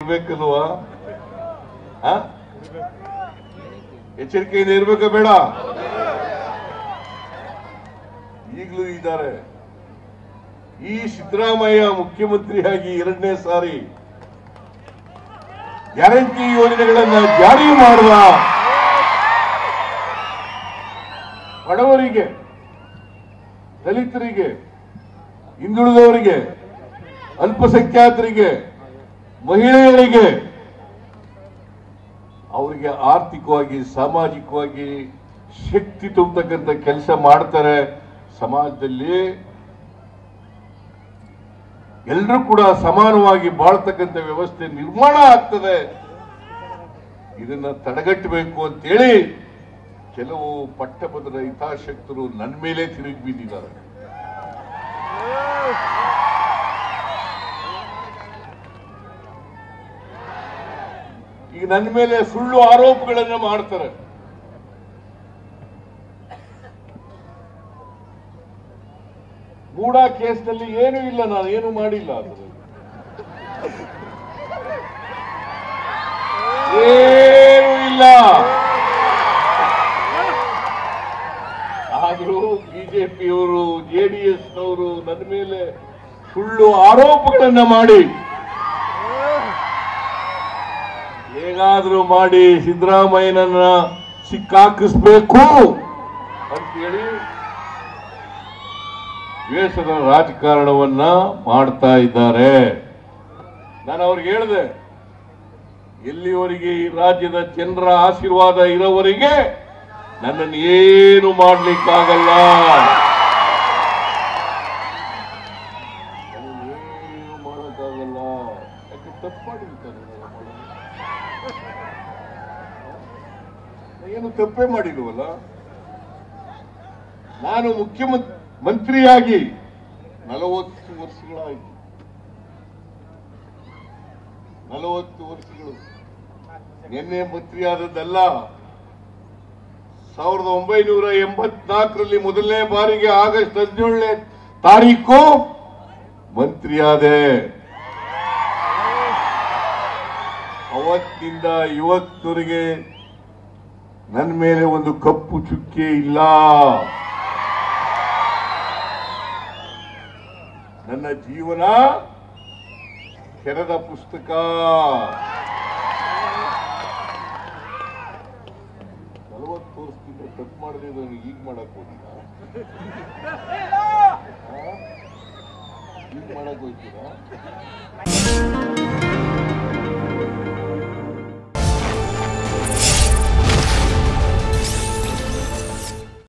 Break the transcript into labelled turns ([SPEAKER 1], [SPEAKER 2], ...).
[SPEAKER 1] ಇರ್ಬೇಕಲ್ವಾ? ಎಚ್ಚರಿಕೆಯಿಂದ ಇರ್ಬೇಕ ಬೇಡ? ಈಗಲೂ ಇದ್ದಾರೆ. ಈ ಸಿದ್ದರಾಮಯ್ಯ ಮುಖ್ಯಮಂತ್ರಿಯಾಗಿ 2ನೇ ಸಾರಿ ಗ್ಯಾರಂಟಿ ಯೋಜನೆಗಳನ್ನು ಜಾರಿ ಮಾಡುವ ಬಡವರಿಗೆ, ದಲಿತರಿಗೆ, ಹಿಂದುಳಿದವರಿಗೆ, ಅಲ್ಪಸಂಖ್ಯಾತರಿಗೆ, ಮಹಿಳೆಯರಿಗೆ, ಅವರಿಗೆ ಆರ್ಥಿಕವಾಗಿ ಸಾಮಾಜಿಕವಾಗಿ ಶಕ್ತಿ ತುಂಬತಕ್ಕಂಥ ಕೆಲಸ ಮಾಡ್ತಾರೆ. ಸಮಾಜದಲ್ಲಿ ಎಲ್ಲರೂ ಕೂಡ ಸಮಾನವಾಗಿ ಬಾಳ್ತಕ್ಕಂಥ ವ್ಯವಸ್ಥೆ ನಿರ್ಮಾಣ ಆಗ್ತದೆ. ಇದನ್ನ ತಡೆಗಟ್ಟಬೇಕು ಅಂತೇಳಿ ಕೆಲವು ಪಟ್ಟಭದ್ರ ಹಿತಾಸಕ್ತರು ನನ್ನ ಮೇಲೆ ತಿರುಗಿ ಬಿದ್ದಿದ್ದಾರೆ. ಈಗ ನನ್ನ ಮೇಲೆ ಸುಳ್ಳು ಆರೋಪಗಳನ್ನು ಮಾಡ್ತಾರೆ. ಮೂಡಾ ಕೇಸ್ನಲ್ಲಿ ಏನೂ ಇಲ್ಲ, ನಾನು ಏನು ಮಾಡಿಲ್ಲ, ಏನೂ ಇಲ್ಲ. ಆದರೂ ಬಿಜೆಪಿಯವರು, ಜೆಡಿಎಸ್ನವರು ನನ್ನ ಮೇಲೆ ಸುಳ್ಳು ಆರೋಪಗಳನ್ನ ಮಾಡಿ ಹೇಗಾದ್ರೂ ಮಾಡಿ ಸಿದ್ದರಾಮಯ್ಯನನ್ನ ಸಿಕ್ಕಾಕಿಸ್ಬೇಕು ಅಂತೇಳಿ ದ್ವೇಷದ ರಾಜಕಾರಣವನ್ನ ಮಾಡ್ತಾ ಇದ್ದಾರೆ. ನಾನು ಅವ್ರಿಗೆ ಹೇಳಿದೆ, ಎಲ್ಲಿವರೆಗೆ ಈ ರಾಜ್ಯದ ಜನರ ಆಶೀರ್ವಾದ ಇರೋವರೆಗೆ ನನ್ನನ್ನು ಏನು ಮಾಡ್ಲಿಕ್ಕಾಗಲ್ಲ, ಏನು ಮಾಡೋಕ್ಕಾಗಲ್ಲ. ಯಾಕೆ ತಪ್ಪು ಮಾಡಿರ್ತಾರೆ, ಏನು ತಪ್ಪೇ ಮಾಡಿಲ್ವಲ್ಲ. ನಾನು ಮಂತ್ರಿಯಾಗಿ 40 ವರ್ಷಗಳಾಯಿತು. 40 ವರ್ಷಗಳು. ನಿನ್ನೆ ಮಂತ್ರಿ ಆದದ್ದಲ್ಲ. 1984ರಲ್ಲಿ ಮೊದಲನೇ ಬಾರಿಗೆ ಆಗಸ್ಟ್ 17ನೇ ತಾರೀಕು ಮಂತ್ರಿಯಾದೆ. ಅವತ್ತಿನಿಂದ ಇವತ್ತವರೆಗೆ ನನ್ನ ಮೇಲೆ ಒಂದು ಕಪ್ಪು ಚುಕ್ಕೆ ಇಲ್ಲ. ನನ್ನ ಜೀವನ ಕೆರೆದ ಪುಸ್ತಕ. 40 ವರ್ಷದಿಂದ ತಪ್ಪು ಮಾಡದಿದ್ದು ಈಗ ಮಾಡಕ್ ಹೋಗಿಲ್ಲ, ಈಗ ಮಾಡಕ್ ಹೋಗ್ತೀರಾ?